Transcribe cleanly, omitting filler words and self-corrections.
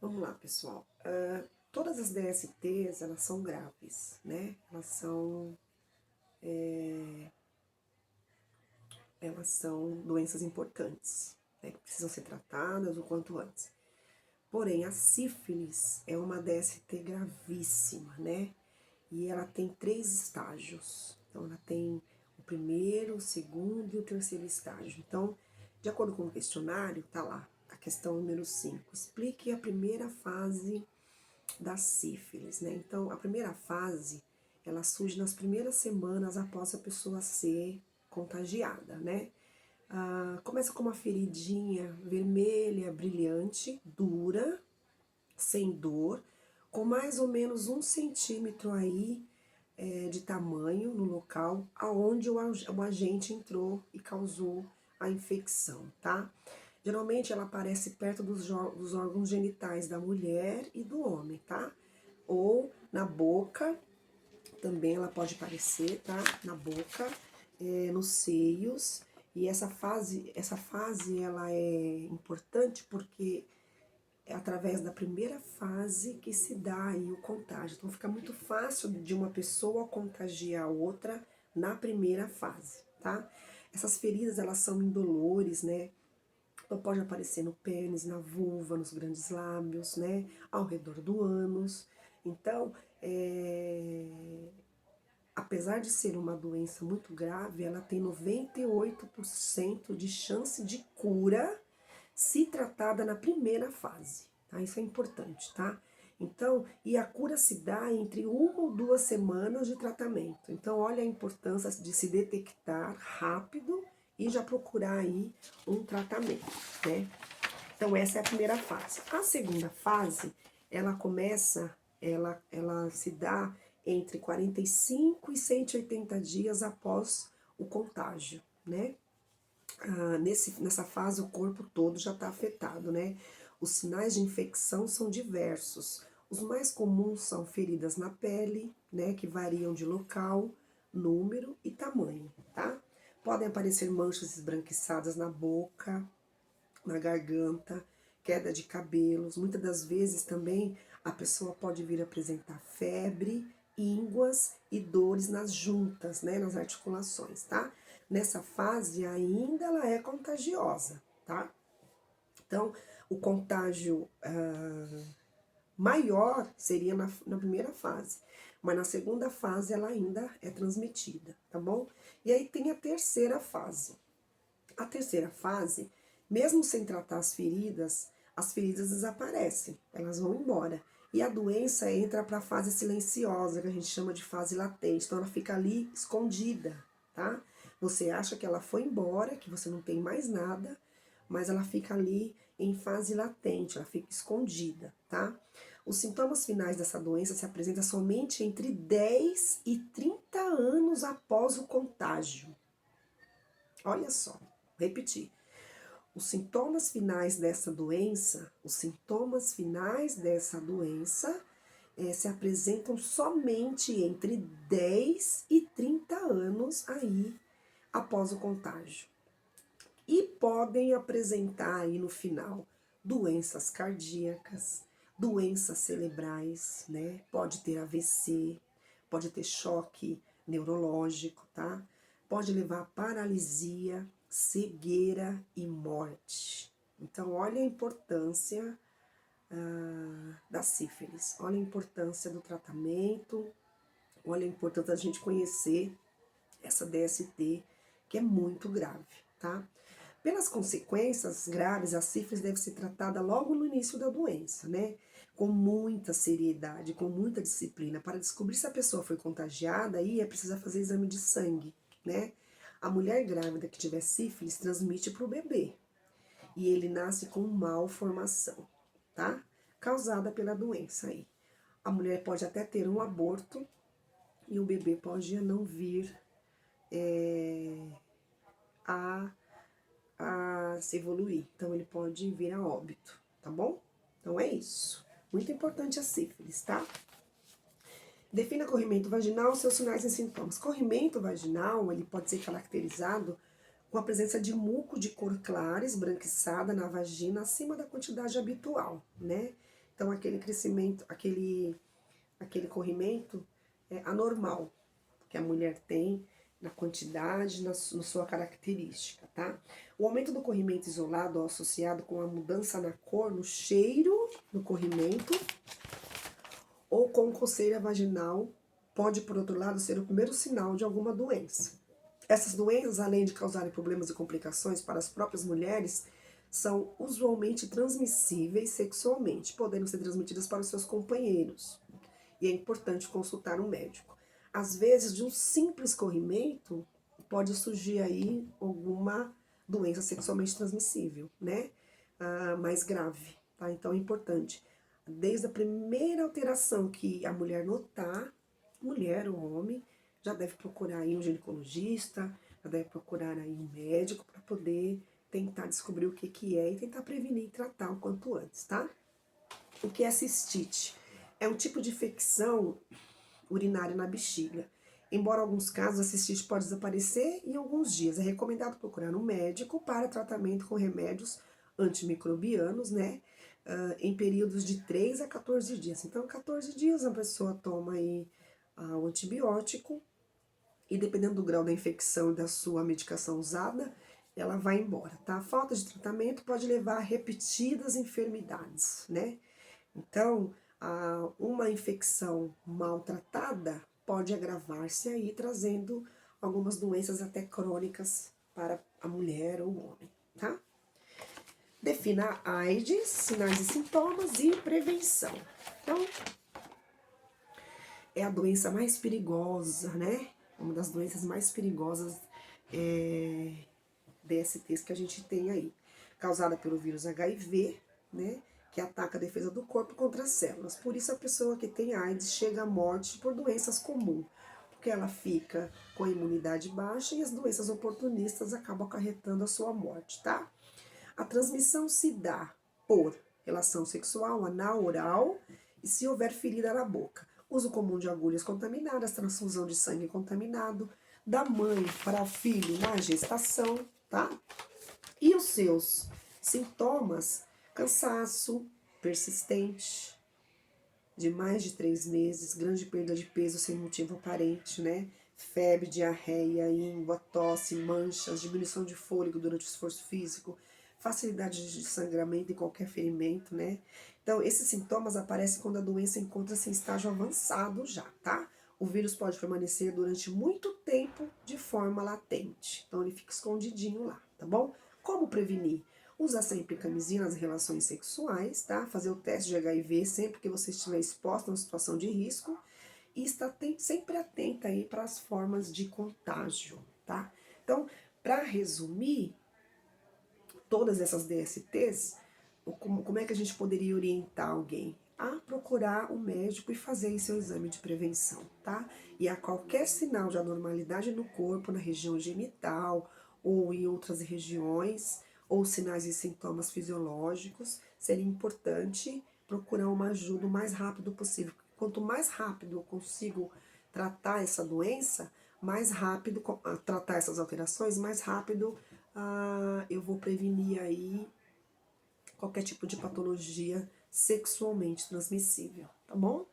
Vamos lá, pessoal. Todas as DSTs, elas são graves, né? Elas são doenças importantes, né? Que precisam ser tratadas o quanto antes. Porém, a sífilis é uma DST gravíssima, né? E ela tem 3 estágios. Então, ela tem o primeiro, o segundo e o terceiro estágio. Então, de acordo com o questionário, tá lá, a questão número 5. Explique a primeira fase da sífilis, né? Então, a primeira fase, ela surge nas primeiras semanas após a pessoa ser contagiada, né? Começa com uma feridinha vermelha, brilhante, dura, sem dor, com mais ou menos 1 centímetro aí de tamanho no local aonde o agente entrou e causou a infecção, tá? Geralmente ela aparece perto dos órgãos genitais da mulher e do homem, tá? Ou na boca, também ela pode aparecer, tá? Na boca, nos seios. E essa fase ela é importante porque é através da primeira fase que se dá aí o contágio. Então fica muito fácil de uma pessoa contagiar a outra na primeira fase, tá? Essas feridas, elas são indolores, né? Então pode aparecer no pênis, na vulva, nos grandes lábios, né? Ao redor do ânus. Então, apesar de ser uma doença muito grave, ela tem 98% de chance de cura se tratada na primeira fase, tá? Isso é importante, tá? Então, e a cura se dá entre 1 ou 2 semanas de tratamento. Então, olha a importância de se detectar rápido e já procurar aí um tratamento, né? Então, essa é a primeira fase. A segunda fase, ela começa, ela se dá entre 45 e 180 dias após o contágio, né? Nessa fase o corpo todo já está afetado, né? Os sinais de infecção são diversos. Os mais comuns são feridas na pele, né? Que variam de local, número e tamanho, tá? Podem aparecer manchas esbranquiçadas na boca, na garganta, queda de cabelos. Muitas das vezes também a pessoa pode vir apresentar febre, ínguas e dores nas juntas, né, nas articulações, tá? Nessa fase ainda ela é contagiosa, tá? Então, o contágio maior seria na primeira fase, mas na segunda fase ela ainda é transmitida, tá bom? E aí tem a terceira fase. A terceira fase, mesmo sem tratar as feridas desaparecem, elas vão embora. E a doença entra para a fase silenciosa, que a gente chama de fase latente. Então ela fica ali escondida, tá? Você acha que ela foi embora, que você não tem mais nada, mas ela fica ali em fase latente, ela fica escondida, tá? Os sintomas finais dessa doença se apresentam somente entre 10 e 30 anos após o contágio. Olha só, repetir. Os sintomas finais dessa doença se apresentam somente entre 10 e 30 anos aí após o contágio. E podem apresentar aí no final doenças cardíacas, doenças cerebrais, né? Pode ter AVC, pode ter choque neurológico, tá? Pode levar a paralisia, cegueira e morte. Então, olha a importância da sífilis, olha a importância do tratamento, olha a importância da gente conhecer essa DST, que é muito grave, tá? Pelas consequências graves, a sífilis deve ser tratada logo no início da doença, né? Com muita seriedade, com muita disciplina. Para descobrir se a pessoa foi contagiada, aí é preciso fazer exame de sangue, né? A mulher grávida que tiver sífilis transmite para o bebê. E ele nasce com malformação, tá? Causada pela doença aí. A mulher pode até ter um aborto e o bebê pode não vir a se evoluir. Então, ele pode vir a óbito, tá bom? Então, é isso. Muito importante a sífilis, tá? Defina corrimento vaginal, seus sinais e sintomas. Corrimento vaginal, ele pode ser caracterizado com a presença de muco de cor clara, esbranquiçada na vagina, acima da quantidade habitual, né? Então, aquele crescimento, aquele corrimento é anormal que a mulher tem na quantidade, na sua característica, tá? O aumento do corrimento isolado ou associado com a mudança na cor, no cheiro do corrimento ou com coceira vaginal pode, por outro lado, ser o primeiro sinal de alguma doença. Essas doenças, além de causarem problemas e complicações para as próprias mulheres, são usualmente transmissíveis sexualmente, podendo ser transmitidas para os seus companheiros. E é importante consultar um médico. Às vezes, de um simples corrimento, pode surgir aí alguma doença sexualmente transmissível, né? Mais grave, tá? Então é importante. Desde a primeira alteração que a mulher notar, mulher ou homem, já deve procurar aí um ginecologista, já deve procurar aí um médico para poder tentar descobrir o que que é e tentar prevenir e tratar o quanto antes, tá? O que é cistite? É um tipo de infecção urinária na bexiga. Embora em alguns casos a cistite pode desaparecer em alguns dias, é recomendado procurar um médico para tratamento com remédios antimicrobianos, né? Em períodos de 3 a 14 dias. Então, 14 dias a pessoa toma aí o antibiótico e dependendo do grau da infecção e da sua medicação usada, ela vai embora, tá? A falta de tratamento pode levar a repetidas enfermidades, né? Então, uma infecção maltratada pode agravar-se aí, trazendo algumas doenças até crônicas para a mulher ou o homem, tá? Defina a AIDS, sinais e sintomas e prevenção. Então, é a doença mais perigosa, né? Uma das doenças mais perigosas DSTs que a gente tem aí. Causada pelo vírus HIV, né? Que ataca a defesa do corpo contra as células. Por isso a pessoa que tem AIDS chega à morte por doenças comuns, porque ela fica com a imunidade baixa e as doenças oportunistas acabam acarretando a sua morte, tá? A transmissão se dá por relação sexual, anal, oral e se houver ferida na boca. Uso comum de agulhas contaminadas, transfusão de sangue contaminado, da mãe para o filho na gestação, tá? E os seus sintomas? Cansaço persistente, de mais de 3 meses, grande perda de peso sem motivo aparente, né? Febre, diarreia, íngua, tosse, manchas, diminuição de fôlego durante o esforço físico, facilidade de sangramento e qualquer ferimento, né? Então, esses sintomas aparecem quando a doença encontra-se em estágio avançado já, tá? O vírus pode permanecer durante muito tempo de forma latente. Então, ele fica escondidinho lá, tá bom? Como prevenir? Usar sempre camisinha nas relações sexuais, tá? Fazer o teste de HIV sempre que você estiver exposta a uma situação de risco e estar sempre atenta aí para as formas de contágio, tá? Então, para resumir todas essas DSTs, como é que a gente poderia orientar alguém? A procurar um médico e fazer aí seu exame de prevenção, tá? E a qualquer sinal de anormalidade no corpo, na região genital ou em outras regiões, ou sinais e sintomas fisiológicos, seria importante procurar uma ajuda o mais rápido possível. Quanto mais rápido eu consigo tratar essa doença, mais rápido tratar essas alterações, mais rápido eu vou prevenir aí qualquer tipo de patologia sexualmente transmissível, tá bom?